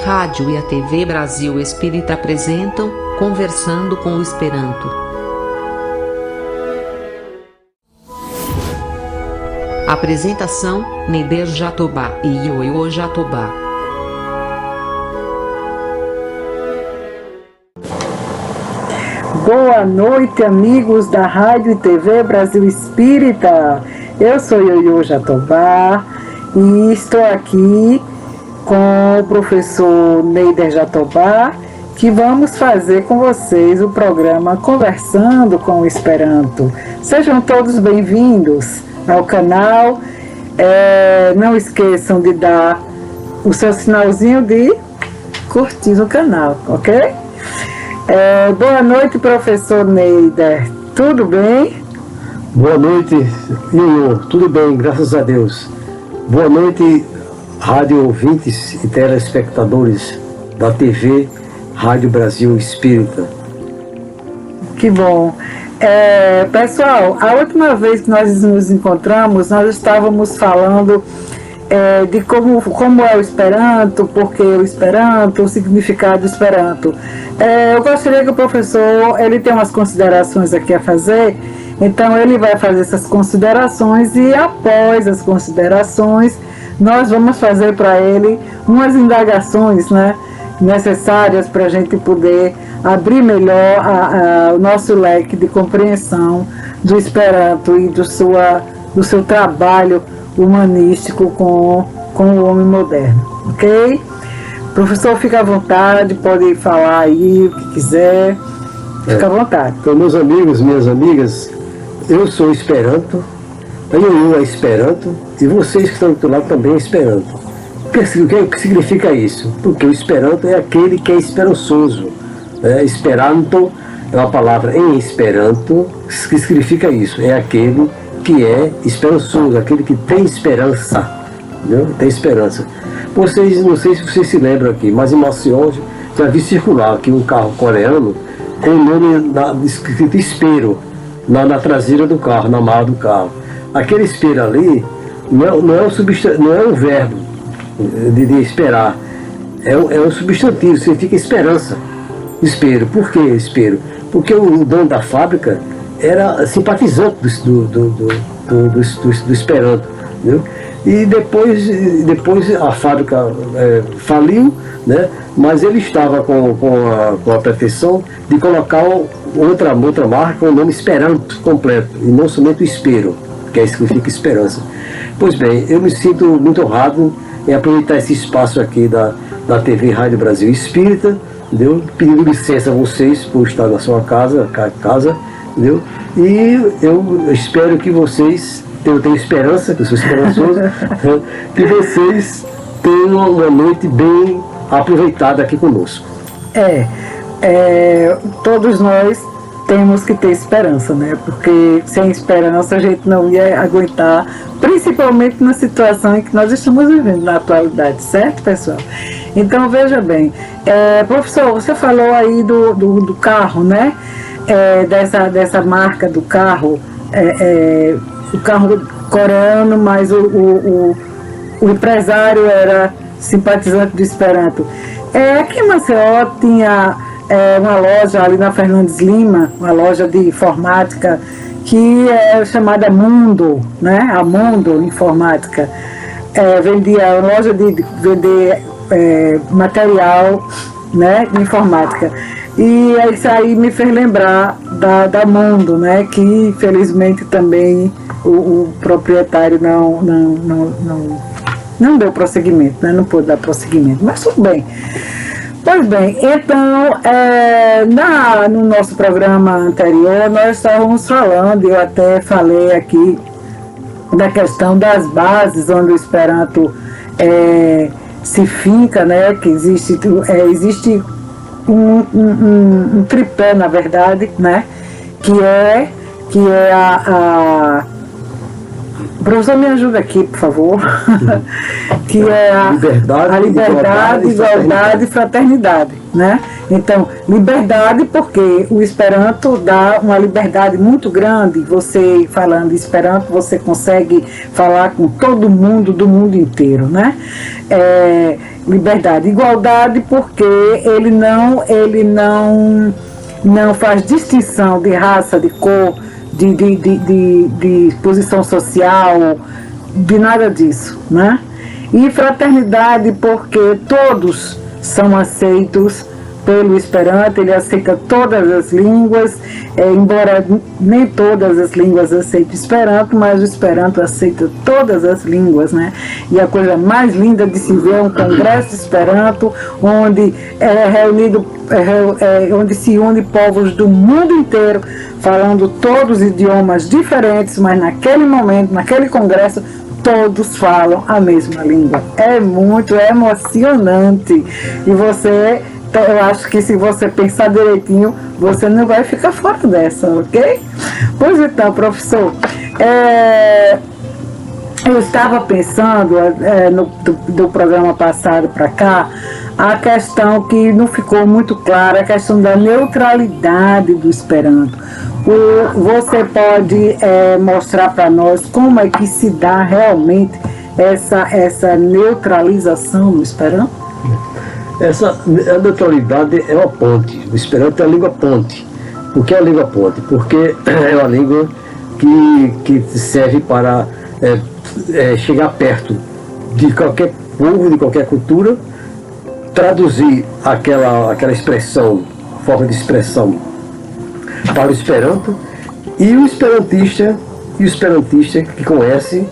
rádio e a TV Brasil Espírita apresentam Conversando com o Esperanto. Apresentação: Neider Jatobá e Ioiô Jatobá. Boa noite, amigos da Rádio e TV Brasil Espírita. Eu sou Ioiô Jatobá e estou aqui com o professor Neider Jatobá, que vamos fazer com vocês o programa Conversando com o Esperanto. Sejam todos bem-vindos ao canal. Não esqueçam de dar o seu sinalzinho de curtir o canal, ok? Boa noite, professor Neider. Tudo bem? Boa noite, Ioiô. Tudo bem, graças a Deus. Boa noite, rádio ouvintes e telespectadores da TV Rádio Brasil Espírita. Que bom. Pessoal, a última vez que nós nos encontramos, nós estávamos falando de como é o Esperanto, por que o Esperanto, o significado do Esperanto. Eu gostaria que o professor, ele tem umas considerações aqui a fazer, então ele vai fazer essas considerações e após as considerações, nós vamos fazer para ele umas indagações, né, necessárias para a gente poder abrir melhor o nosso leque de compreensão do Esperanto e do seu trabalho humanístico com o homem moderno, ok? Professor, fica à vontade, pode falar aí o que quiser, fica à vontade. Então, meus amigos, minhas amigas, eu sou Esperanto, a Ioiô é Esperanto e vocês que estão do outro lado também é Esperanto. O que significa isso? Porque o Esperanto é aquele que é esperançoso. Esperanto é uma palavra em Esperanto que significa isso, é aquele que é esperançoso, aquele que tem esperança, entendeu? Tem esperança. Vocês, não sei se vocês se lembram aqui, mas em Maceió já vi circular aqui um carro coreano com o nome escrito espero na traseira do carro, na mala do carro. Aquele espero ali não é um verbo de esperar, é um substantivo, significa esperança. Espero. Por que espero? Porque o dono da fábrica era simpatizante do Esperanto, entendeu? E depois a fábrica faliu, né? Mas ele estava com a pretensão de colocar outra marca com o nome Esperanto completo, e não somente o Espero, que é isso que significa esperança. Pois bem, eu me sinto muito honrado em aproveitar esse espaço aqui da TV Rádio Brasil Espírita, entendeu? Pedindo licença a vocês por estar na sua casa, entendeu? E eu espero que vocês, eu tenho esperança, que eu sou esperançoso, que vocês tenham uma noite bem aproveitada aqui conosco. Todos nós temos que ter esperança, né? Porque sem esperança a gente não ia aguentar, principalmente na situação em que nós estamos vivendo na atualidade, certo, pessoal? Então, veja bem, professor, você falou aí do carro, né? Dessa marca do carro, o carro coreano, mas o empresário era simpatizante do Esperanto. Aqui em Maceió tinha uma loja ali na Fernandes Lima, uma loja de informática, que é chamada Mundo, né? A Mundo Informática. Vendia uma loja de vender material, né, de informática. E isso aí me fez lembrar da Mundo, né, que infelizmente também o proprietário não deu prosseguimento, né, não pôde dar prosseguimento, mas tudo bem. Pois bem, então, no nosso programa anterior, nós estávamos falando, eu até falei aqui, da questão das bases onde o Esperanto se finca, né, que existe um tripé, na verdade, né, que é Professor, me ajuda aqui, por favor. Que é a liberdade, igualdade e fraternidade, né? Então, liberdade porque o Esperanto dá uma liberdade muito grande. Você, falando Esperanto, você consegue falar com todo mundo do mundo inteiro, né? Liberdade. Igualdade porque ele não faz distinção de raça, de cor, de posição social, de nada disso, né? E fraternidade porque todos são aceitos pelo Esperanto, ele aceita todas as línguas, embora nem todas as línguas aceitem Esperanto, mas o Esperanto aceita todas as línguas, né? E a coisa mais linda de se ver é um congresso Esperanto, onde onde se une povos do mundo inteiro, falando todos os idiomas diferentes, mas naquele momento, naquele congresso, todos falam a mesma língua. É muito emocionante. E eu acho que se você pensar direitinho, você não vai ficar fora dessa, ok? Pois então, professor, eu estava pensando do programa passado para cá, a questão que não ficou muito clara, a questão da neutralidade do Esperanto. Você pode mostrar para nós como é que se dá realmente essa neutralização do Esperanto? A neutralidade é uma ponte. O Esperanto é a língua ponte. Por que é a língua ponte? Porque é uma língua que serve para chegar perto de qualquer povo, de qualquer cultura, traduzir aquela expressão, forma de expressão para o Esperanto, e o esperantista que conhece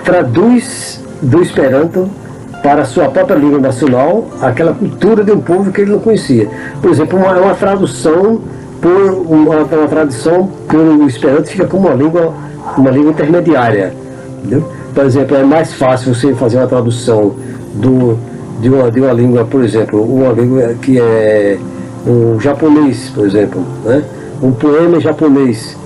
traduz do Esperanto para a sua própria língua nacional, aquela cultura de um povo que ele não conhecia. Por exemplo, uma tradução pelo Esperanto fica como uma língua intermediária. Entendeu? Por exemplo, é mais fácil você fazer uma tradução de uma língua, por exemplo, uma língua que é o japonês, por exemplo, né? Um poema japonês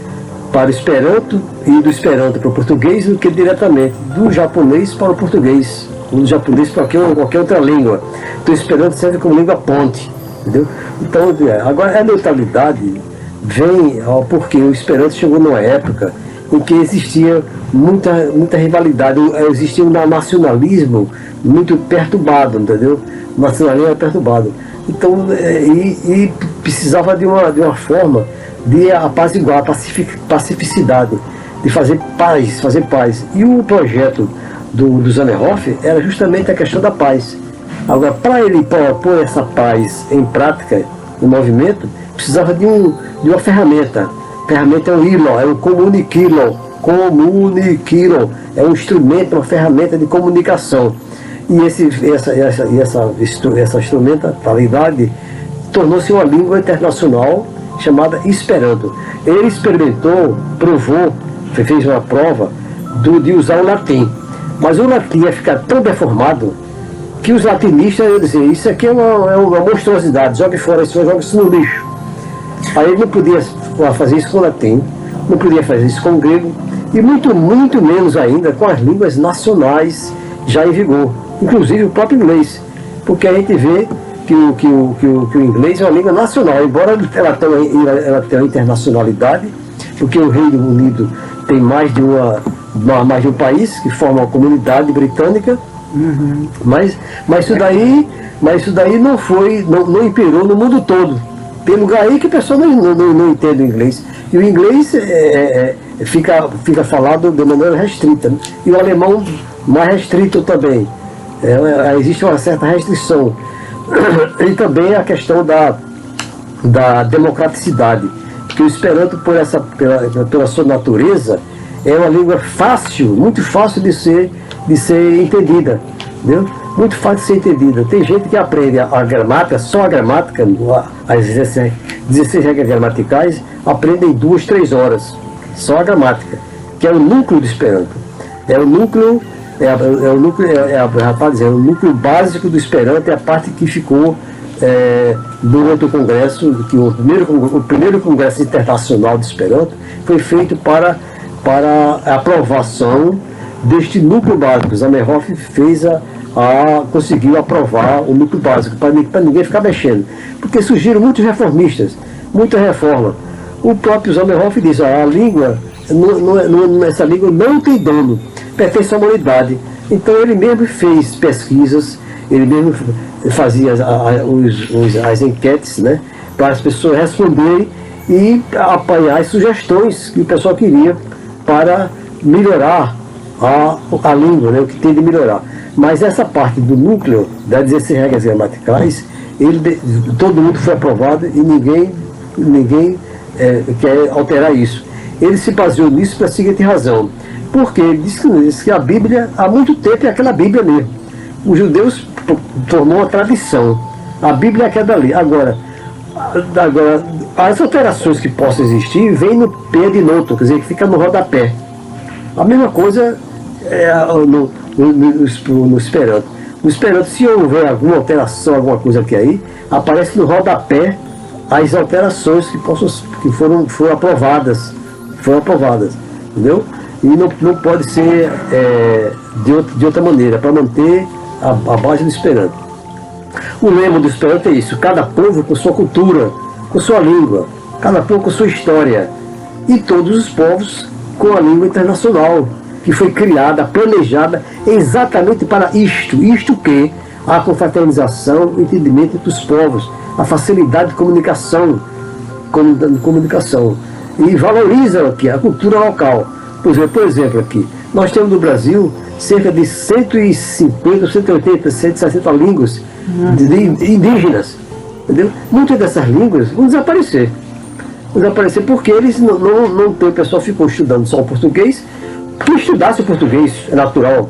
para o Esperanto e do Esperanto para o português, do que diretamente do japonês para o português, ou do japonês para qualquer outra língua. Então o Esperanto serve como língua ponte, entendeu? Então, agora a neutralidade vem porque o Esperanto chegou numa época em que existia muita rivalidade, existia um nacionalismo muito perturbado, entendeu? O nacionalismo era perturbado. Então, e precisava de uma forma de apaziguar, pacificidade, de fazer paz. E o projeto do Zamenhof era justamente a questão da paz. Agora, para ele pôr essa paz em prática, no movimento, precisava de uma ferramenta. A ferramenta é o ILO, é o comuniquilo, é um instrumento, uma ferramenta de comunicação. E essa instrumentalidade tornou-se uma língua internacional chamada Esperanto. Ele experimentou, provou, fez uma prova de usar o latim. Mas o latim ia ficar tão deformado que os latinistas iam dizer: isso aqui é uma monstruosidade, jogue fora isso, jogue isso no lixo. Aí ele não podia fazer isso com o latim, não podia fazer isso com o grego, e muito menos ainda com as línguas nacionais já em vigor, inclusive o próprio inglês, porque a gente vê que o inglês é uma língua nacional, embora ela tenha internacionalidade, porque o Reino Unido tem mais de um país que forma uma comunidade britânica. Uhum. Mas isso daí não imperou no mundo todo. Tem lugar aí que a pessoa não entende o inglês. E o inglês fica falado de maneira restrita, né? E o alemão mais restrito também. Existe uma certa restrição. E também a questão da democraticidade. Porque o Esperanto, pela sua natureza, é uma língua fácil, muito fácil de ser entendida, entendeu? Muito fácil de ser entendida. Tem gente que aprende a gramática, só a gramática, as 16 regras gramaticais, aprende em 2, 3 horas, só a gramática, que é o núcleo do Esperanto. É o núcleo básico do Esperanto, é a parte que ficou durante o congresso, que o primeiro congresso internacional do Esperanto foi feito para a aprovação deste núcleo básico. Zamenhof conseguiu aprovar o núcleo básico, para ninguém ficar mexendo. Porque surgiram muitos reformistas, muita reforma. O próprio Zamenhof diz, a língua, essa língua não tem dono, pertence à humanidade. Então ele mesmo fez pesquisas, ele mesmo fazia as enquetes, né, para as pessoas responderem e apanhar as sugestões que o pessoal queria para melhorar a língua, né, o que tem de melhorar. Mas essa parte do núcleo, das 16 regras gramaticais, todo mundo foi aprovado e ninguém quer alterar isso. Ele se baseou nisso pela seguinte razão. Porque ele diz que a Bíblia, há muito tempo, é aquela Bíblia mesmo. Os judeus tornou uma tradição. A Bíblia é aquela dali. Agora, as alterações que possam existir vêm no pé de noto, quer dizer, que fica no rodapé. A mesma coisa no Esperanto. No Esperanto, se houver alguma alteração, alguma coisa aqui aí, aparece no rodapé as alterações que foram aprovadas. Foram aprovadas, entendeu? E não pode ser de outra maneira, para manter a base do Esperanto. O lema do Esperanto é isso: cada povo com sua cultura, com sua língua, cada povo com sua história, e todos os povos com a língua internacional, que foi criada, planejada exatamente para isto que? A confraternização, o entendimento entre os povos, a facilidade de comunicação, e valoriza aqui a cultura local. Por exemplo, aqui, nós temos no Brasil cerca de 150, 180, 160 línguas indígenas, entendeu? Muitas dessas línguas vão desaparecer. Porque eles não tem, o pessoal ficou estudando só o português. Quem estudasse o português é natural,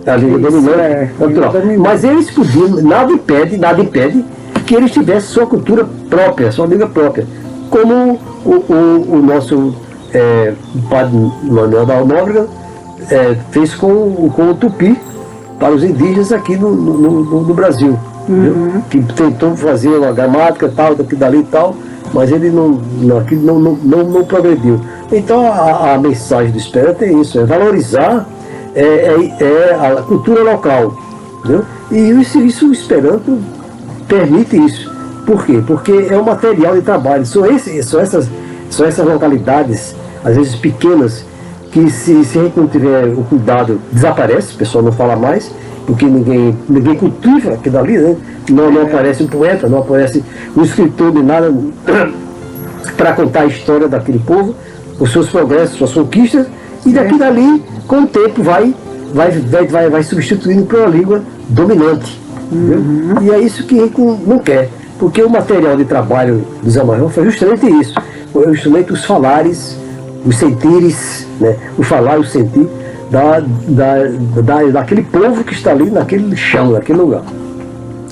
a língua dominante, natural. Mas eles podiam, nada impede que eles tivessem sua cultura própria, sua língua própria. Como o nosso padre Manuel da Almóbrega fez com o Tupi para os indígenas aqui no Brasil. Que tentou fazer uma gramática tal, daqui dali e tal, mas ele não progrediu. Então a mensagem do Esperanto é isso, é valorizar a cultura local, entendeu? E isso o Esperanto permite isso. Por quê? Porque é um material de trabalho. São essas localidades, às vezes pequenas, que se a gente não tiver o cuidado, desaparece, o pessoal não fala mais, porque ninguém cultiva aquilo ali, né? Não aparece um poeta, não aparece um escritor de nada para contar a história daquele povo, os seus progressos, suas conquistas, e daqui dali, com o tempo, vai substituindo por uma língua dominante. E é isso que a gente não quer, porque o material de trabalho do Zamenhof foi justamente isso, foi justamente os falares, os sentires, né? O falar e o sentir daquele povo que está ali naquele chão, naquele lugar.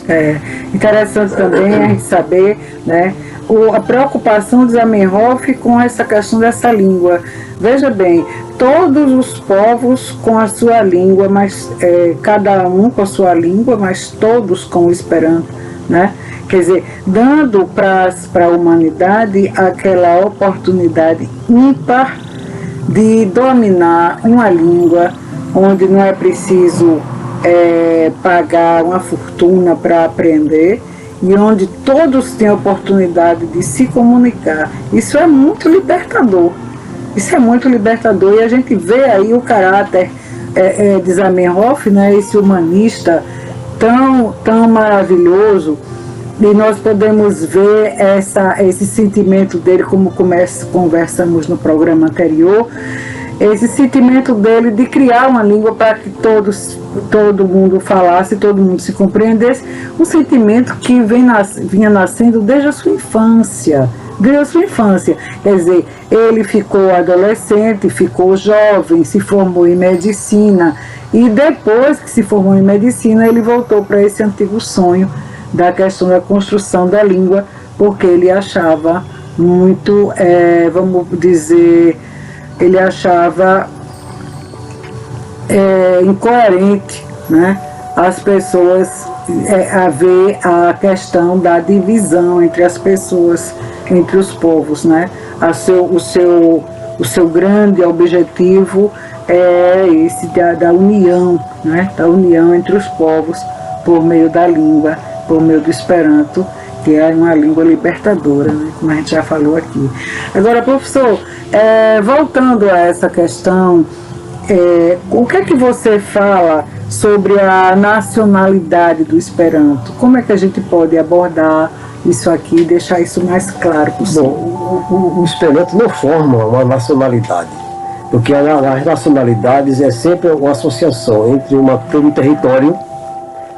É interessante também a gente saber, né, a preocupação de Zamenhof com essa questão dessa língua. Veja bem, todos os povos com a sua língua, mas cada um com a sua língua, mas todos com o Esperanto, né? Quer dizer, dando para a humanidade aquela oportunidade ímpar de dominar uma língua onde não é preciso pagar uma fortuna para aprender e onde todos têm a oportunidade de se comunicar. Isso é muito libertador. Isso é muito libertador, e a gente vê aí o caráter de Zamenhof, né, esse humanista tão maravilhoso, e nós podemos ver esse sentimento dele, como conversamos no programa anterior, esse sentimento dele de criar uma língua para que todo mundo falasse, todo mundo se compreendesse, um sentimento que vinha nascendo desde a sua infância. Quer dizer, ele ficou adolescente, ficou jovem, se formou em medicina, e depois que se formou em medicina, ele voltou para esse antigo sonho da questão da construção da língua, porque ele achava muito, vamos dizer, ele achava incoerente, né, as pessoas haver a questão da divisão entre as pessoas, entre os povos, né? O seu grande objetivo é esse da união, né? Da união entre os povos por meio da língua, por meio do Esperanto, que é uma língua libertadora, né? Como a gente já falou aqui. Agora, professor, voltando a essa questão, o que é que você fala sobre a nacionalidade do Esperanto? Como é que a gente pode abordar isso aqui e deixar isso mais claro possível? Bom, o Esperanto não forma uma nacionalidade, porque as nacionalidades é sempre uma associação entre um território,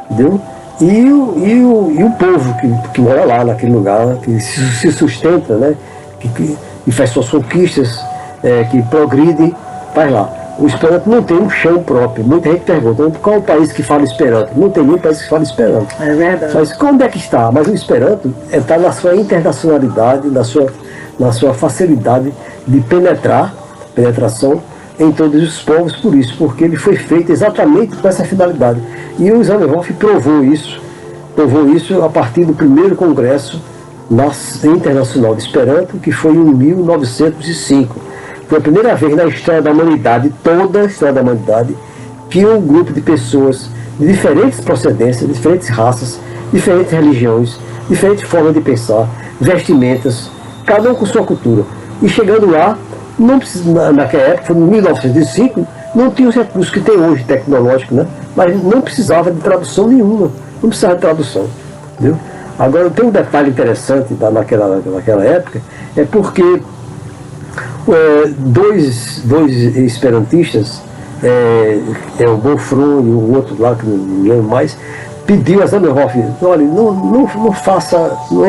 entendeu? E o povo que mora lá, naquele lugar, que se sustenta, né? que faz suas conquistas, que progride, faz lá. O Esperanto não tem um chão próprio. Muita gente pergunta, qual é o país que fala Esperanto? Não tem nenhum país que fala Esperanto. É verdade. Mas onde é que está? Mas o Esperanto está na sua internacionalidade, na sua facilidade de penetração em todos os povos, porque ele foi feito exatamente com essa finalidade. E o Zamenhof provou isso a partir do primeiro congresso internacional de Esperanto, que foi em 1905. Foi a primeira vez na história da humanidade, toda a história da humanidade, que um grupo de pessoas de diferentes procedências, diferentes raças, diferentes religiões, diferentes formas de pensar, vestimentas, cada um com sua cultura. E chegando lá, naquela época, foi em 1905, não tinha os recursos que tem hoje, tecnológicos, né? Mas não precisava de tradução nenhuma, não precisava de tradução, entendeu? Agora, tem um detalhe interessante naquela época, é porque dois esperantistas, o Bonfron e o outro lá, que não lembro mais, pediu a Zamenhof, olha, não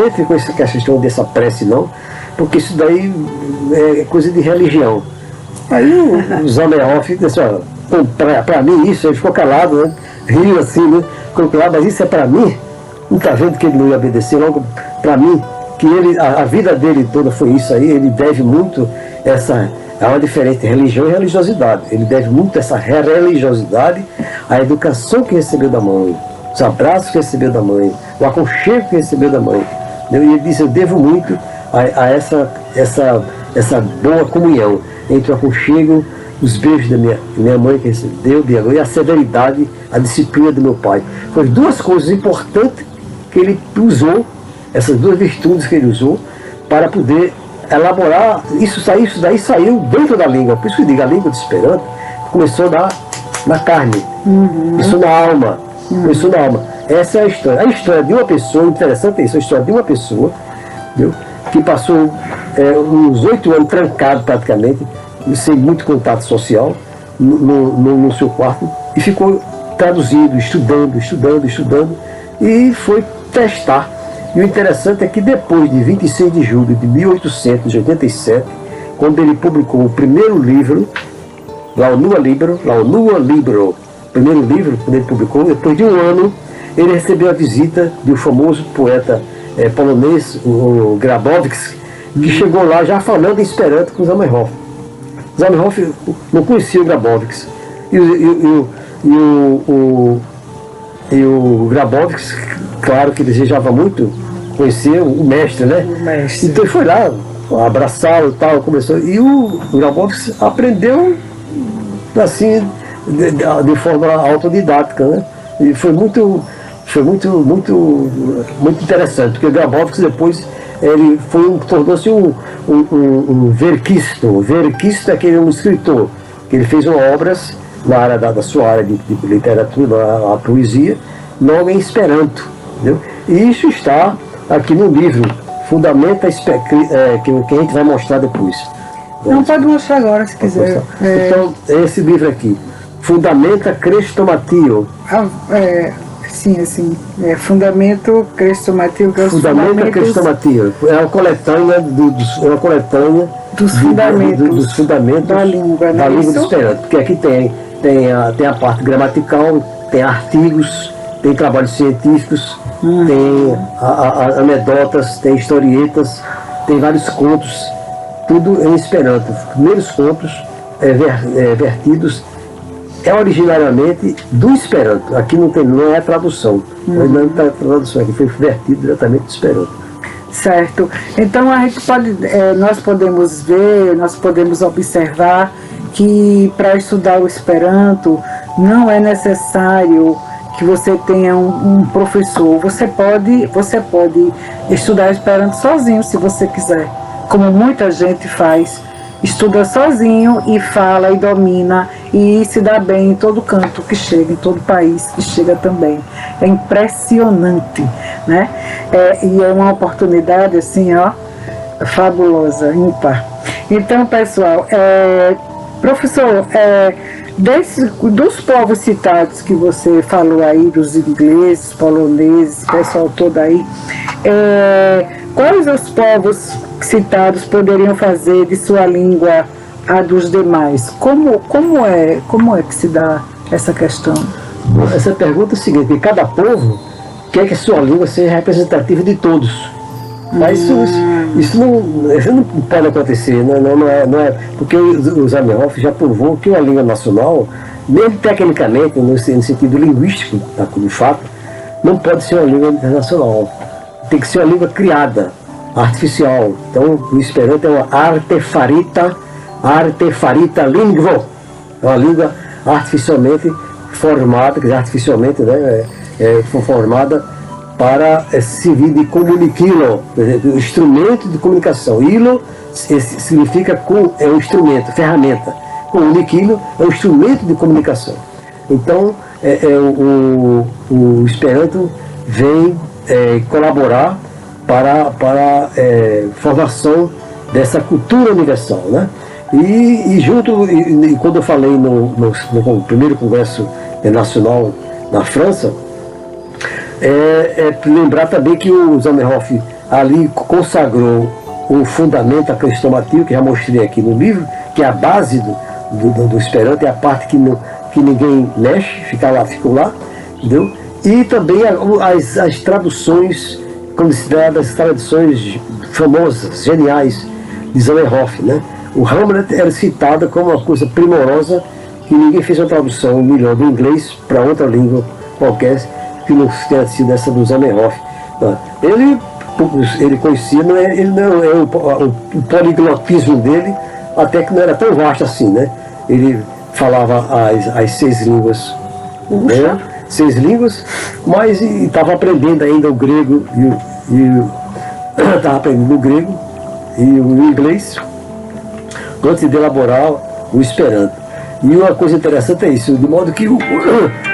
entre com essa questão dessa prece não, porque isso daí é coisa de religião. Aí o Zamenhof disse, olha, para mim isso, ele ficou calado, né? Riu assim, né? Ficou calado, mas isso é para mim? Não está vendo que ele não ia obedecer logo para mim? Que a vida dele toda foi isso aí, ele deve muito é uma diferente religião e religiosidade. Ele deve muito essa religiosidade à educação que recebeu da mãe, os abraços que recebeu da mãe, o aconchego que recebeu da mãe. E ele disse, eu devo muito a essa boa comunhão entre o aconchego, os beijos da minha mãe que recebeu, e a severidade, a disciplina do meu pai. Foram duas coisas importantes que ele usou, essas duas virtudes que ele usou, para poder elaborar, isso daí saiu dentro da língua. Por isso que eu digo, a língua de Esperanto começou na carne, começou na alma, começou na alma. Essa é a história. A história de uma pessoa, interessante é isso, a história de uma pessoa, entendeu? Que passou uns 8 anos trancado praticamente, sem muito contato social, no seu quarto, e ficou traduzindo, estudando, e foi testar. E o interessante é que depois de 26 de julho de 1887, quando ele publicou o primeiro livro, La Nua Libro, primeiro livro, quando ele publicou, depois de um ano, ele recebeu a visita do famoso poeta polonês, o Grabowski, que chegou lá já falando em Esperanto com Zamenhof. Zamenhof não conhecia o Grabowski. E o Grabowski, claro que desejava muito conhecer o mestre, né? O mestre. Então ele foi lá, abraçá-lo e tal, começou. E o Grabowski aprendeu assim, de forma autodidática, né? E foi muito interessante, porque o Grabowski depois ele tornou-se um verquisto. O verquisto é aquele um escritor, que ele fez obras na área da sua área de literatura, a poesia, logo em Esperanto, entendeu? E isso está aqui no livro, Fundamenta, que a gente vai mostrar depois. Não, pode mostrar agora, se quiser. Então, esse livro aqui, Fundamenta Crestomatio. Sim, assim, Fundamento Crestomatio, que é os Fundamenta Crestomatio. É uma coletânea dos fundamentos da língua, da língua do Esperanto. Porque aqui tem a parte gramatical, tem artigos, tem trabalhos científicos, tem anedotas, tem historietas, tem vários contos, tudo em Esperanto. Os primeiros contos vertidos originariamente do Esperanto. Aqui não é tradução. Não está tradução aqui, foi vertido diretamente do Esperanto. Certo. Então a gente nós podemos ver, nós podemos observar que para estudar o Esperanto não é necessário que você tenha um professor. Você pode estudar Esperanto sozinho, se você quiser, como muita gente faz. Estuda sozinho e fala e domina e se dá bem em todo canto que chega, em todo país que chega também. É impressionante, né? E é uma oportunidade assim, ó, fabulosa, ímpar. Então, pessoal, professor, dos povos citados que você falou aí, dos ingleses, poloneses, pessoal todo aí, quais os povos citados poderiam fazer de sua língua a dos demais? Como é que se dá essa questão? Bom, essa pergunta é a seguinte: cada povo quer que a sua língua seja representativa de todos. Mas isso não pode acontecer, não é porque o Zamenhof já provou que uma língua nacional, mesmo tecnicamente, no sentido linguístico, do fato, não pode ser uma língua internacional. Tem que ser uma língua criada, artificial. Então, o Esperanto é uma artefarita lingvo. É uma língua artificialmente formada, quer dizer, artificialmente, né, formada para servir de comuniquilo, instrumento de comunicação. Ilo significa é um instrumento, ferramenta. Comuniquilo é um instrumento de comunicação. Então, o Esperanto vem colaborar para a formação dessa cultura universal, né? E quando eu falei no primeiro congresso nacional na França, lembrar também que o Zamenhof ali consagrou o fundamento acrestomativo, que já mostrei aqui no livro, que é a base do Esperanto, é a parte que ninguém mexe, ficou lá, entendeu? E também as traduções consideradas traduções famosas, geniais, de Zamenhof, né? O Hamlet era citado como uma coisa primorosa, que ninguém fez uma tradução melhor do inglês para outra língua qualquer que não tenha sido essa do Zamenhof. Ele conhecia, o poliglotismo dele até que não era tão vasto assim, né? Ele falava as 6 línguas, né? 6 línguas, mas estava aprendendo ainda o grego estava aprendendo o grego e o inglês antes de elaborar o Esperanto. E uma coisa interessante é isso, de modo que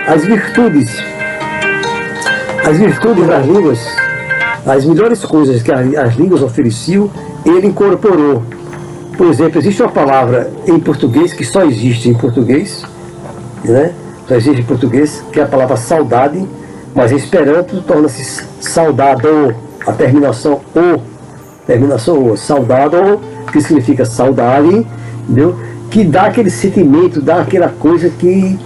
as virtudes das línguas, as melhores coisas que as línguas ofereciam, ele incorporou. Por exemplo, existe uma palavra em português que só existe em português, né? Só existe em português, que é a palavra saudade, mas em Esperanto torna-se saudado, a terminação o, saudado, que significa saudade, entendeu? Que dá aquele sentimento, dá aquela coisa que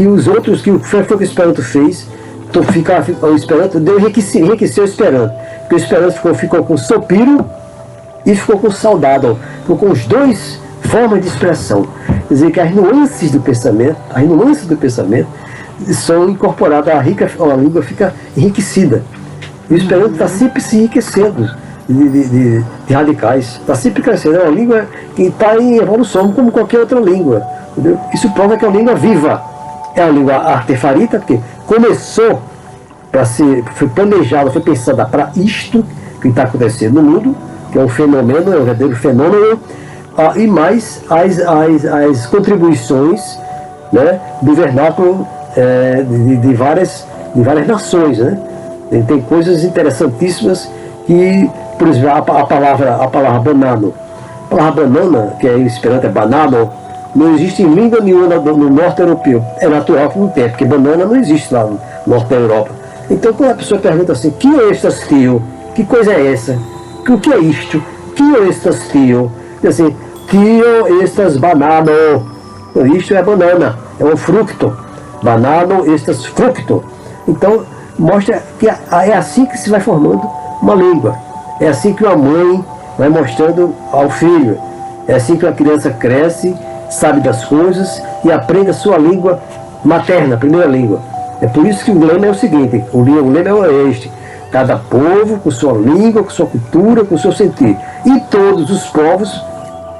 os outros, que foi o que o Esperanto fez. Então o Esperanto enriqueceu o Esperanto, porque o Esperanto ficou com sopiro e ficou com saudade, ficou com os dois formas de expressão. Quer dizer que as nuances do pensamento são incorporadas, a língua fica enriquecida. E o Esperanto está sempre se enriquecendo de radicais, está sempre crescendo. É uma língua que está em evolução, como qualquer outra língua. Entendeu? Isso prova que é uma língua viva. É uma língua artefarita, porque começou foi planejada, foi pensada para isto que está acontecendo no mundo, que é um fenômeno, é um verdadeiro fenômeno, e mais as contribuições, né, do vernáculo de várias nações, né? Tem coisas interessantíssimas que, por exemplo, a palavra banano. A palavra banana, que em Esperanto é banano, não existe em língua nenhuma no norte europeu. É natural que não tenha, porque banana não existe lá no norte da Europa. Então, quando a pessoa pergunta assim, que é estas tio? Que coisa é essa? O que é isto? Que é estas tio? Quer dizer, tio estas banano. Isto é banana, é um fruto. Banano estas fructo. Então, mostra que é assim que se vai formando uma língua. É assim que uma mãe vai mostrando ao filho. É assim que uma criança cresce, sabe das coisas e aprende a sua língua materna, a primeira língua. É por isso que o lema é o seguinte, o lema é este: cada povo com sua língua, com sua cultura, com seu sentir. E todos os povos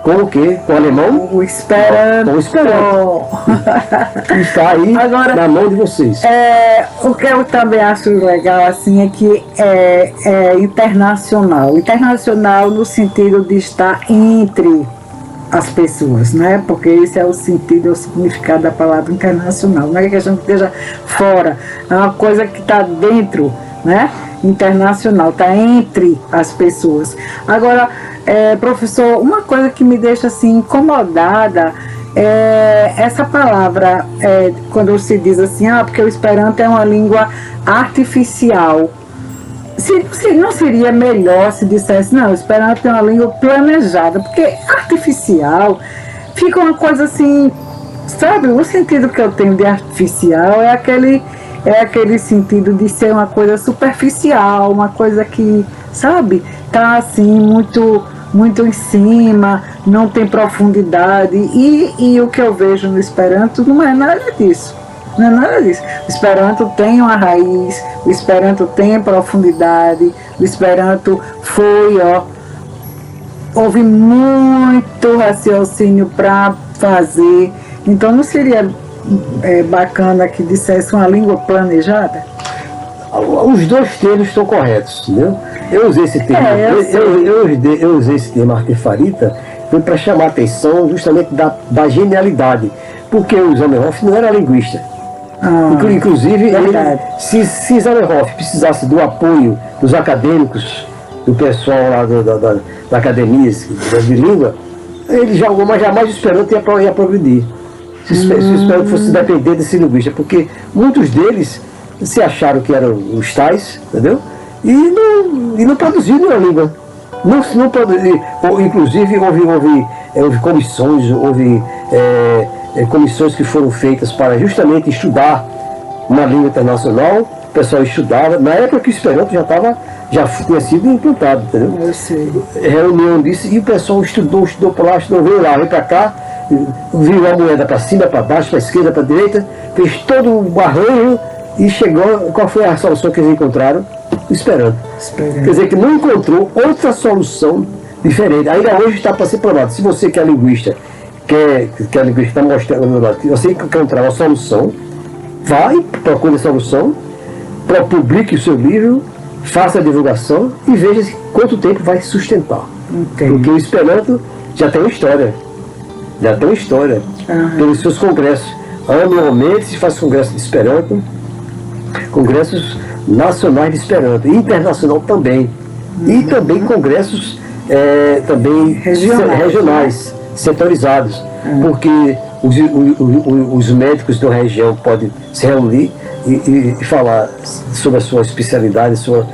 com o quê? Com o alemão? O Esperanto. Com o Esperanto. Está aí Agora, na mão de vocês. O que eu também acho legal assim é que é internacional. Internacional no sentido de estar entre as pessoas, né? Porque esse é o sentido, é o significado da palavra internacional. Não é que a gente esteja fora, é uma coisa que está dentro, né? Internacional, está entre as pessoas. Agora, professor, uma coisa que me deixa assim incomodada é essa palavra, quando se diz assim, porque o Esperanto é uma língua artificial. Não seria melhor se dissesse, não, o Esperanto é uma língua planejada, porque artificial fica uma coisa assim, sabe? O sentido que eu tenho de artificial é aquele sentido de ser uma coisa superficial, uma coisa que, sabe, tá assim, muito em cima, não tem profundidade, e o que eu vejo no Esperanto não é nada disso. Não é nada disso. O Esperanto tem uma raiz, o Esperanto tem profundidade, o Esperanto houve muito raciocínio para fazer. Então não seria bacana que dissesse uma língua planejada? Os dois termos estão corretos, entendeu? Eu usei esse termo, eu usei esse termo artefarita, foi para chamar a atenção justamente da genialidade, porque o Zamenhof não era linguista. Inclusive, se Zamenhof precisasse do apoio dos acadêmicos, do pessoal lá da academia de língua, ele jamais o Esperanto ia progredir. Se o Esperanto fosse depender desse linguista, porque muitos deles se acharam que eram os tais, entendeu? E não produziram a língua. Não produziram. Inclusive, houve comissões, comissões que foram feitas para justamente estudar uma língua internacional. O pessoal estudava, na época que o Esperanto já tinha sido implantado, entendeu? Eu sei. Reunião disso, e o pessoal estudou para lá, veio lá, veio para cá, viu a moeda para cima, para baixo, para esquerda, para direita, fez todo o arranjo e chegou. Qual foi a solução que eles encontraram? O Esperanto. Quer dizer que não encontrou outra solução diferente. Ainda hoje está para ser provado. Se você que é linguista, que a linguista está mostrando, que você encontrar uma solução, vai, procure a solução, publique o seu livro, faça a divulgação e veja quanto tempo vai sustentar. Entendi. Porque o Esperanto já tem uma história. Pelos seus congressos. Anualmente se faz congresso de Esperanto, congressos nacionais de Esperanto, e internacional também. E também congressos regionais, setorizados, porque os médicos da região podem se reunir e falar sobre a sua especialidade, sobre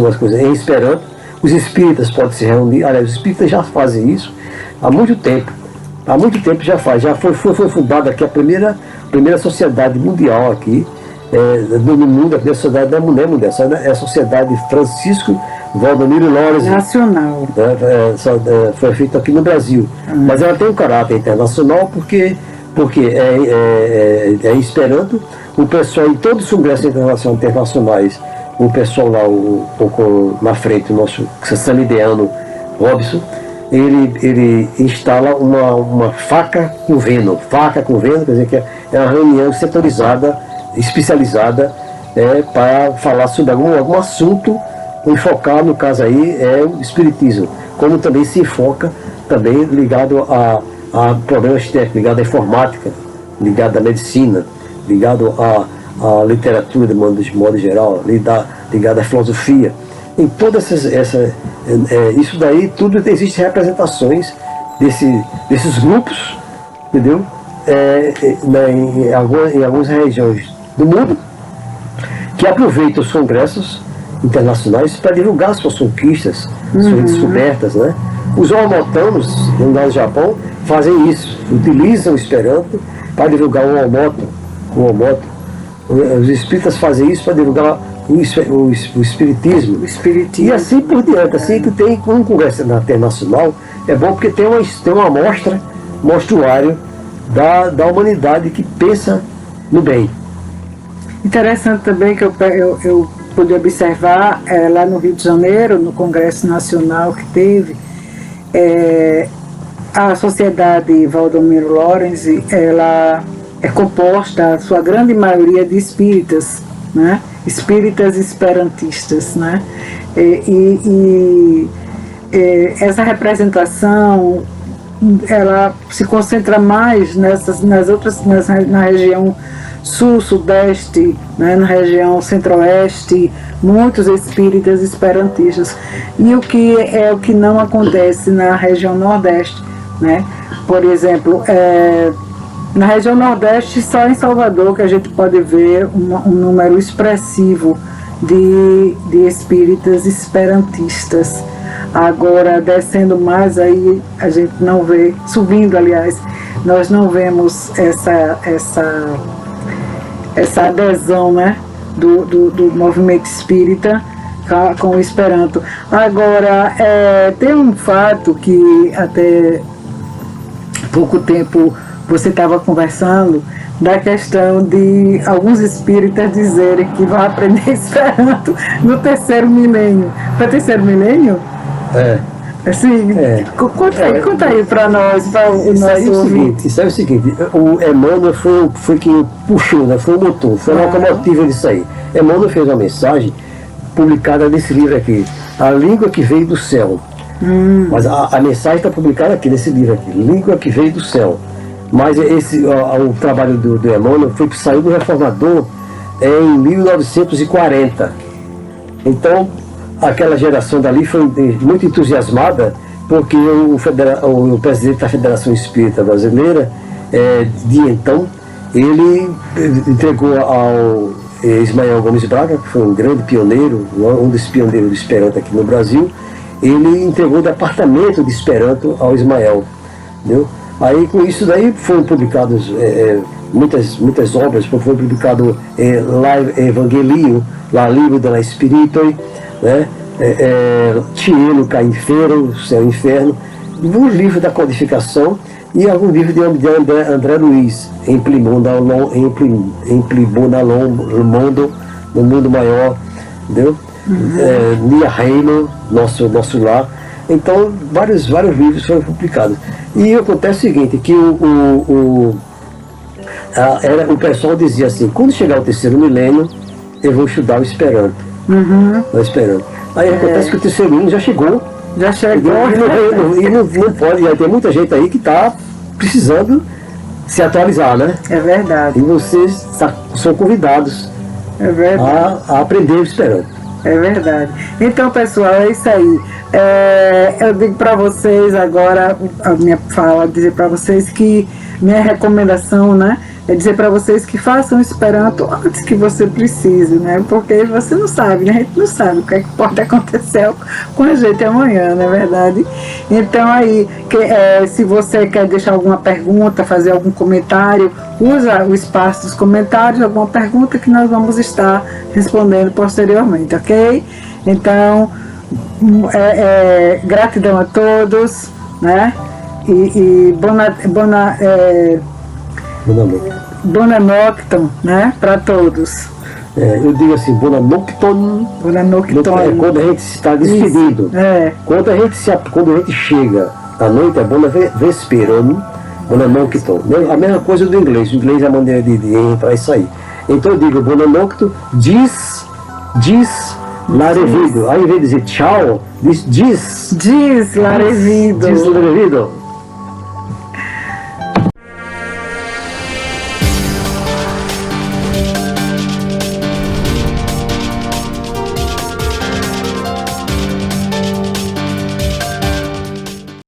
as coisas em Esperanto. Os espíritas podem se reunir, aliás, os espíritas já fazem isso há muito tempo. Há muito tempo já foi fundada aqui a primeira sociedade mundial aqui, no mundo, a primeira sociedade da mulher mundial, é a Sociedade Francisco Valdomiro Lorenzi. Nacional. Foi feito aqui no Brasil. Mas ela tem um caráter internacional porque é Esperanto. O pessoal em todos os congressos internacionais, o pessoal lá, um pouco na frente, o nosso samideano Robson, ele instala uma faca com veno, quer dizer que é uma reunião setorizada, especializada, para falar sobre algum assunto, enfocar, no caso aí, é o espiritismo, como também se enfoca, também ligado a problemas técnicos, ligado à informática, ligado à medicina, ligado à literatura de modo geral, ligado à filosofia. Em todas isso daí, tudo existem representações desses grupos, entendeu? Em algumas regiões do mundo, que aproveitam os congressos internacionais para divulgar suas conquistas, suas descobertas, né? Os omotanos, no Japão, fazem isso, utilizam o Esperanto para divulgar o omoto. Os espíritas fazem isso para divulgar o espiritismo. E assim por diante. Assim que tem um congresso internacional, é bom porque tem uma amostra, mostruário da humanidade que pensa no bem. Interessante também que eu pude observar lá no Rio de Janeiro, no Congresso Nacional que teve, a sociedade Valdomiro Lorenzi, ela é composta, a sua grande maioria, de espíritas, né? Espíritas esperantistas, né? Essa representação, ela se concentra mais na região sul, sudeste, né, na região centro-oeste, muitos espíritas esperantistas. E o que não acontece na região nordeste, né? Por exemplo, na região nordeste, só em Salvador que a gente pode ver um número expressivo de espíritas esperantistas. Agora, descendo mais, aí a gente não vê, subindo, aliás, nós não vemos essa adesão, né, do movimento espírita com o Esperanto. Agora, tem um fato que até pouco tempo você estava conversando, da questão de alguns espíritas dizerem que vão aprender Esperanto no terceiro milênio. Para o terceiro milênio? Assim, conta aí para nós, para o nosso ouvinte. Isso é o seguinte, o Emmanuel foi quem puxou, né, foi o motor, foi a locomotiva disso aí. Emmanuel fez uma mensagem publicada nesse livro aqui, A Língua que Veio do Céu. Mas a mensagem está publicada aqui, nesse livro aqui, Língua que Veio do Céu. Mas o trabalho do Emmanuel saiu do Reformador em 1940. Então, aquela geração dali foi muito entusiasmada, porque o presidente da Federação Espírita Brasileira, de então, ele entregou ao Ismael Gomes Braga, que foi um grande pioneiro, um dos pioneiros do Esperanto aqui no Brasil, ele entregou o departamento de Esperanto ao Ismael, entendeu? Aí com isso daí foram publicadas muitas obras, foi publicado lá Evangelio, lá Livro da Spiritoi, né? Cielo ca Infero, Céu e Inferno, os livros da codificação e alguns livros de André Luiz, no mundo maior, entendeu? Nia Reino, nosso lar. Então, vários livros foram publicados. E acontece o seguinte, que o pessoal dizia assim, quando chegar o terceiro milênio, eu vou estudar o Esperanto. O Esperanto. Aí acontece que o terceiro milênio já chegou. Já chegou. E não pode, já tem muita gente aí que está precisando se atualizar, né? É verdade. E vocês são convidados a aprender o Esperanto. É verdade. Então, pessoal, é isso aí. Eu digo para vocês agora, a minha fala, dizer para vocês que minha recomendação, né, é dizer para vocês que façam Esperanto antes que você precise, né, porque você não sabe, né, a gente não sabe o que é que pode acontecer com a gente amanhã, não é verdade? Então aí, se você quer deixar alguma pergunta, fazer algum comentário, usa o espaço dos comentários, alguma pergunta que nós vamos estar respondendo posteriormente, ok? Então, gratidão a todos, né? E Bona Nocton, né? Para todos. Eu digo assim, Bona Nocton. Bona Nocton. Quando a gente está despedindo. Quando a gente chega à noite, é Bona Vesperum, Bona Nocton. A mesma coisa do inglês. O inglês é a maneira de entrar e sair. Então eu digo Bona Nocton, diz Larevido. Aí, ao invés de dizer tchau, diz Larevido. Diz Larevido.